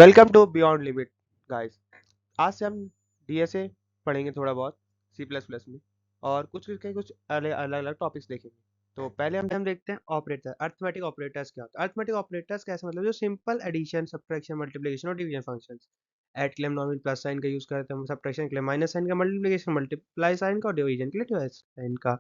Welcome to beyond limit guys. आज से हम डीएसए पढ़ेंगे थोड़ा बहुत सी प्लस प्लस में और कुछ अलग अलग टॉपिक्स देखेंगे। तो पहले हम देखते हैं ऑपरेटर अर्थमेटिक ऑपरेटर्स क्या होता है। अर्थमेटिक ऑपरेटर्स कैसे मतलब जो सिंपल एडिशन सब्ट्रैक्शन मल्टीप्लिकेशन और डिवीजन फंक्शंस। ऐड के लिए हम नॉर्मल प्लस साइन का यूज करते हैं, सब्ट्रैक्शन के लिए माइनस साइन का, मल्टीप्लिकेशन मल्टीप्लाई साइन का और डिवीजन के लिए डिवाइड साइन का।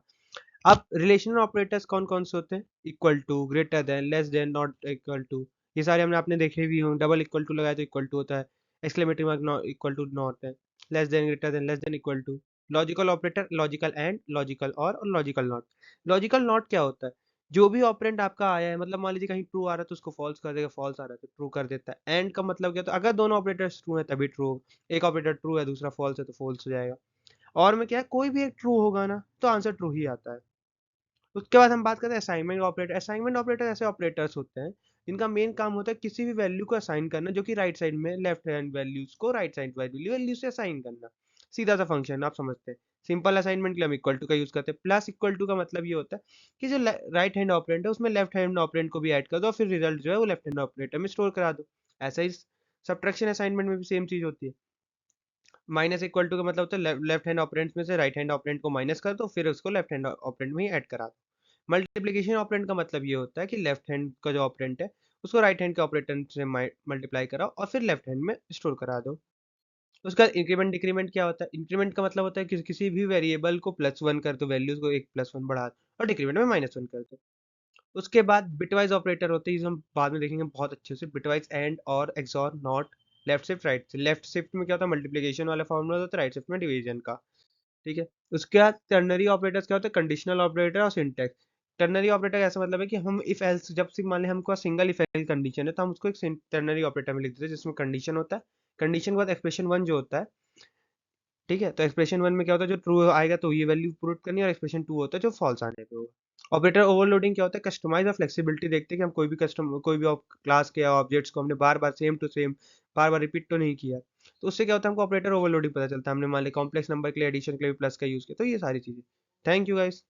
अब रिलेशनल ऑपरेटर्स कौन कौन से होते हैं? Equal to, greater than, less than, not equal to. ये सारे हमने आपने देखे भी हों। डबल इक्वल टू लगाया तो इक्वल टू होता है, exclamatory mark not equal to not है, less than, greater than, less than, equal to. Logical operator, logical and, logical or logical not. Logical not क्या होता है? जो भी ऑपरेंड आपका आया है, मतलब मान लीजिए कहीं ट्रू आ रहा है तो उसको फॉल्स कर देगा, फॉल्स आ रहा है तो ट्रू कर देता है। एंड का मतलब क्या होता है? अगर दोनों ऑपरेटर्स ट्रू है तभी ट्रू, एक ऑपरेटर ट्रू है दूसरा फॉल्स है तो फॉल्स हो जाएगा। और में क्या है, कोई भी एक ट्रू होगा ना तो आंसर ट्रू ही आता है। उसके बाद हम बात करते हैं असाइनमेंट ऑपरेटर। असाइनमेंट ऑपरेटर ऐसे ऑपरेटर्स होते हैं जिनका मेन काम होता है किसी भी वैल्यू को असाइन करना, जो कि राइट साइड में लेफ्ट हैंड वैल्यूज को राइट साइड वैल्यू से असाइन करना। सीधा सा फंक्शन आप समझते हैं। सिंपल असाइनमेंट के लिए हम इक्वल टू का यूज करते हैं। प्लस इक्वल टू का मतलब ये होता है कि जो राइट हैंड ऑपरेंट है उसमें लेफ्ट हैंड ऑपरेंट को भी ऐड कर दो और फिर रिजल्ट जो है वो लेफ्ट हैंड ऑपरेटर में स्टोर करा दो। ऐसा ही सब्ट्रैक्शन असाइनमेंट में भी सेम चीज होती है। माइनस इक्वल टू का मतलब होता है लेफ्ट हैंड ऑपरेंट में से राइट हैंड ऑपरेंट को माइनस कर दो, फिर उसको लेफ्ट हैंड ऑपरेंट में ही ऐड करा दो। मल्टीप्लिकेशन ऑपरेंट का मतलब ये होता है कि लेफ्ट हैंड का जो ऑपरेंट है उसको राइट हैंड के ऑपरेटर से मल्टीप्लाई कराओ और फिर लेफ्ट हैंड में स्टोर करा दो। उसका इंक्रीमेंट डिक्रीमेंट क्या होता है? इंक्रीमेंट का मतलब होता है कि किसी भी वेरिएबल को प्लस वन कर दो, वैल्यूज को एक प्लस वन बढ़ा दो, और डिक्रीमेंट में माइनस वन कर दो। उसके बाद बिटवाइज ऑपरेटर होते हैं, जिसे हम बाद में देखेंगे बहुत अच्छे से। बिटवाइज एंड और XOR not, left shift right से। लेफ्ट शिफ्ट में क्या होता है? मल्टीप्लिकेशन वाला फॉर्मूला होता है, राइट शिफ्ट में डिवीजन का। ठीक है। उसके बाद टर्नरी ऑपरेटर्स क्या होते हैं? कंडीशनल ऑपरेटर और सिंटैक्स। टर्नरी ऑपरेटर का ऐसा मतलब है कि हम इफ एल्स, जब से मान लें हमको सिंगल इफ एल्स कंडीशन है तो हम उसको एक टर्नरी ऑपरेटर में लिख देते हैं जिसमें कंडीशन होता है। कंडीशन के बाद एक्सप्रेशन वन जो होता है, ठीक है, तो एक्सप्रेशन वन में क्या होता है? जो ट्रू आएगा तो ये वैल्यू पुट करनी है, और एक्सप्रेशन टू होता है जो फॉल्स आने पे होगा। ऑपरेटर ओवरलोडिंग क्या होता है? कस्टमाइज और फ्लेक्सिबिलिटी देखते हैं कि हम कोई भी क्लास के ऑब्जेक्ट्स को हमने बार बार सेम टू सेम बार बार रिपीट तो नहीं किया। तो उससे क्या होता है? हमको ऑपरेटर ओवरलोडिंग पता चलता है। हमने मान लिया कॉम्प्लेक्स नंबर के लिए एडिशन के लिए प्लस का यूज किया। तो ये सारी चीजें। Thank you guys.